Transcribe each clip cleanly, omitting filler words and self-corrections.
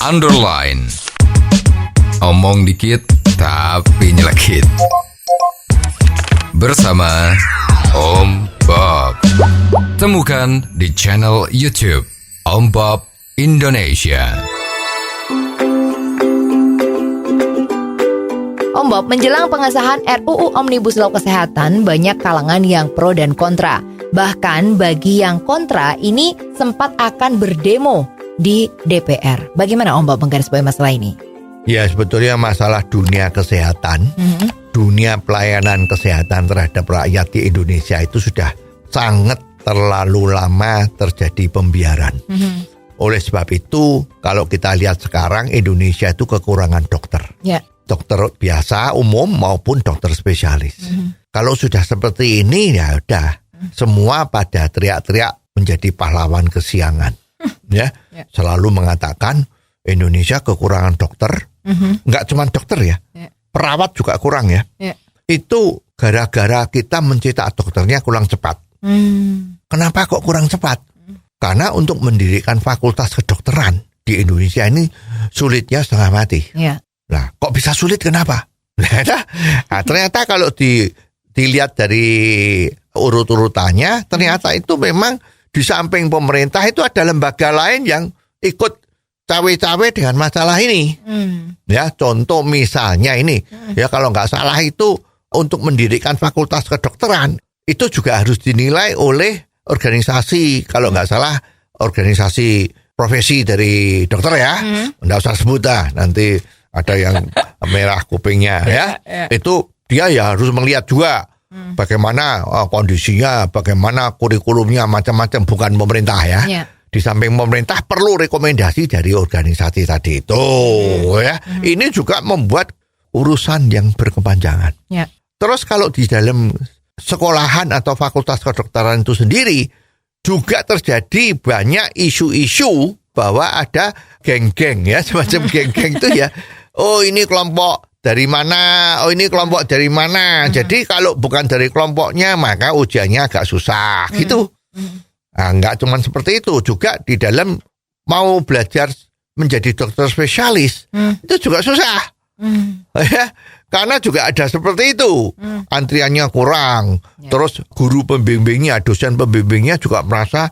underline. Omong dikit tapi nyelekit. Bersama Om Bob. Temukan di channel YouTube Om Bob Indonesia. Om Bob, menjelang pengesahan RUU Omnibus Law Kesehatan, banyak kalangan yang pro dan kontra. Bahkan bagi yang kontra ini sempat akan berdemo di DPR. Bagaimana Om Bob menggarisbawahi masalah ini? Ya, sebetulnya masalah dunia kesehatan, dunia pelayanan kesehatan terhadap rakyat di Indonesia itu sudah sangat terlalu lama terjadi pembiaran. Oleh sebab itu, kalau kita lihat sekarang Indonesia itu kekurangan dokter. Ya. Dokter biasa, umum maupun dokter spesialis. Kalau sudah seperti ini, ya udah. Semua pada teriak-teriak menjadi pahlawan kesiangan. Ya, selalu mengatakan Indonesia kekurangan dokter. Enggak cuma dokter ya. Perawat juga kurang ya. Itu gara-gara kita mencetak dokternya kurang cepat. Kenapa kok kurang cepat? Karena untuk mendirikan fakultas kedokteran di Indonesia ini sulitnya setengah mati. Nah, kok bisa sulit kenapa? Nah, ternyata kalau dilihat dari urut-urutannya, ternyata itu memang di samping pemerintah itu ada lembaga lain yang ikut cawe-cawe dengan masalah ini. Ya, contoh misalnya ini, ya kalau nggak salah itu untuk mendirikan fakultas kedokteran itu juga harus dinilai oleh organisasi, kalau nggak salah organisasi profesi dari dokter ya, nggak usah sebut dah, nanti ada yang merah kupingnya ya. Itu dia ya harus melihat juga bagaimana kondisinya, bagaimana kurikulumnya, macam-macam, bukan pemerintah ya. Di samping pemerintah perlu rekomendasi dari organisasi tadi itu ya. Ini juga membuat urusan yang berkepanjangan. Terus kalau di dalam sekolahan atau fakultas kedokteran itu sendiri juga terjadi banyak isu-isu bahwa ada geng-geng ya, semacam geng-geng itu ya. Oh, ini kelompok dari mana? Oh, ini kelompok dari mana? Jadi kalau bukan dari kelompoknya maka ujiannya agak susah gitu. Nah, enggak cuma seperti itu, juga di dalam mau belajar menjadi dokter spesialis itu juga susah. Ya, karena juga ada seperti itu. Antriannya kurang. Terus guru pembimbingnya, dosen pembimbingnya juga merasa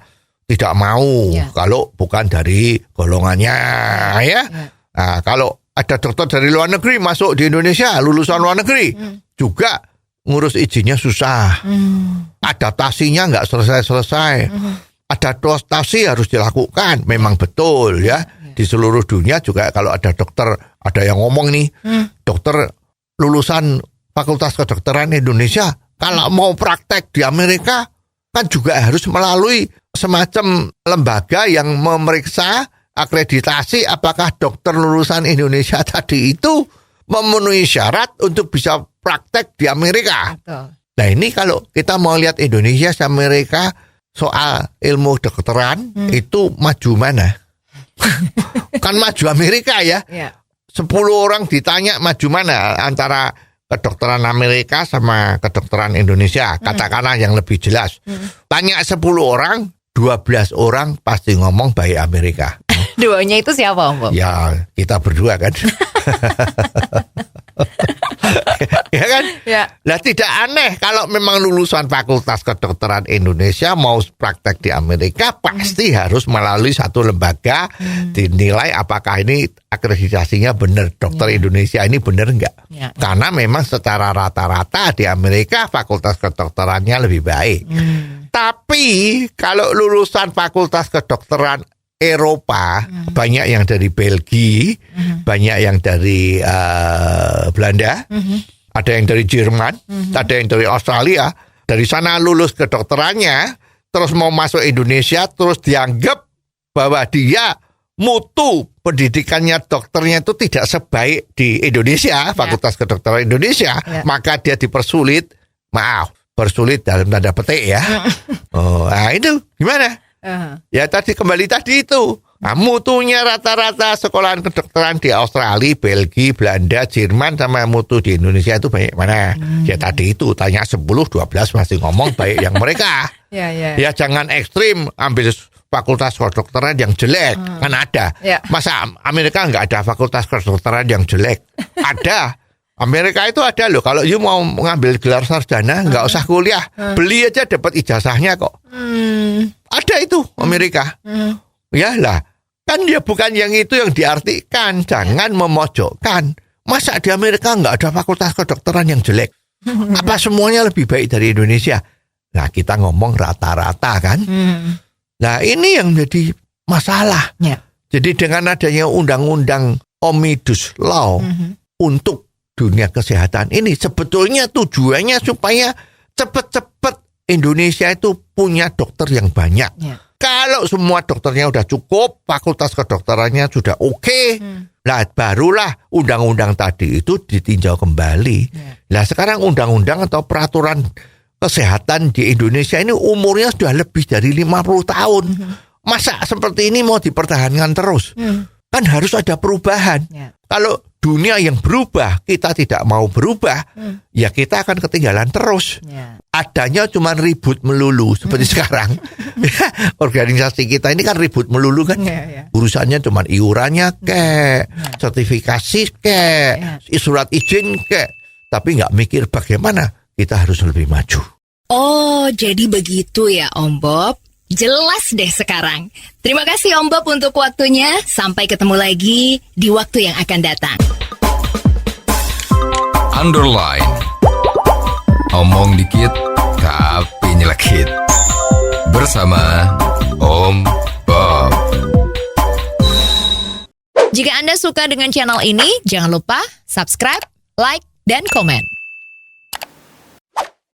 tidak mau kalau bukan dari golongannya ya. Nah, kalau ada dokter dari luar negeri masuk di Indonesia, lulusan luar negeri, juga ngurus izinnya susah. Adaptasinya nggak selesai-selesai. Adaptasi harus dilakukan, memang betul ya. Di seluruh dunia juga kalau ada dokter, ada yang ngomong nih, dokter lulusan Fakultas Kedokteran Indonesia, kalau mau praktek di Amerika, kan juga harus melalui semacam lembaga yang memeriksa akreditasi apakah dokter lulusan Indonesia tadi itu memenuhi syarat untuk bisa praktek di Amerika. Nah, ini kalau kita mau lihat Indonesia sama Amerika soal ilmu kedokteran itu maju mana? Kan maju Amerika ya. 10 orang ditanya maju mana antara kedokteran Amerika sama kedokteran Indonesia. Katakanlah yang lebih jelas. Tanya 10 orang, 12 orang pasti ngomong baik Amerika. Duanya itu siapa Om Bob? Ya, kita berdua kan. Ya kan? Nah, tidak aneh kalau memang lulusan Fakultas Kedokteran Indonesia mau praktek di Amerika pasti harus melalui satu lembaga dinilai apakah ini akreditasinya benar, dokter Indonesia ini benar enggak. Karena memang secara rata-rata di Amerika Fakultas Kedokterannya lebih baik. Tapi kalau lulusan Fakultas Kedokteran Eropa, banyak yang dari Belgia, banyak yang dari Belanda, ada yang dari Jerman, ada yang dari Australia. Dari sana lulus kedokterannya, terus mau masuk Indonesia, terus dianggap bahwa dia mutu pendidikannya dokternya itu tidak sebaik di Indonesia, Fakultas Kedokteran Indonesia, maka dia dipersulit, bersulit dalam tanda petik ya. Nah itu gimana? Ya kembali tadi itu. Nah, mutunya rata-rata sekolahan kedokteran di Australia, Belgia, Belanda, Jerman sama mutu di Indonesia itu banyak mana? Ya tadi itu tanya 10, 12 masih ngomong baik yang mereka. Ya jangan ekstrim ambil fakultas kedokteran yang jelek. Kan ada. Ya. Masa Amerika nggak ada fakultas kedokteran yang jelek? Ada. Amerika itu ada loh. Kalau you mau mengambil gelar sarjana, nggak usah kuliah, beli aja dapat ijazahnya kok. Ada itu Amerika. Ya lah, kan dia bukan yang itu yang diartikan. Jangan memojokkan. Masa di Amerika nggak ada fakultas kedokteran yang jelek? Apa semuanya lebih baik dari Indonesia? Nah, kita ngomong rata-rata kan. Nah, ini yang menjadi masalah. Ya. Jadi dengan adanya undang-undang Omnibus Law untuk dunia kesehatan ini sebetulnya tujuannya supaya cepat-cepat Indonesia itu punya dokter yang banyak. Ya. Kalau semua dokternya udah cukup, fakultas kedokterannya sudah oke, nah barulah undang-undang tadi itu ditinjau kembali. Nah sekarang undang-undang atau peraturan kesehatan di Indonesia ini umurnya sudah lebih dari 50 tahun. Masa seperti ini mau dipertahankan terus? Kan harus ada perubahan. Kalau dunia yang berubah, kita tidak mau berubah, ya kita akan ketinggalan terus. Adanya cuma ribut melulu seperti sekarang. Organisasi kita ini kan ribut melulu kan. Urusannya cuma iurannya kek, sertifikasi kek, surat izin kek. Tapi nggak mikir bagaimana kita harus lebih maju. Oh, jadi begitu ya Om Bob. Jelas deh sekarang. Terima kasih Om Bob untuk waktunya. Sampai ketemu lagi di waktu yang akan datang. Underline. Omong dikit tapi nyelekit. Bersama Om Bob. Jika Anda suka dengan channel ini, jangan lupa subscribe, like, dan komen.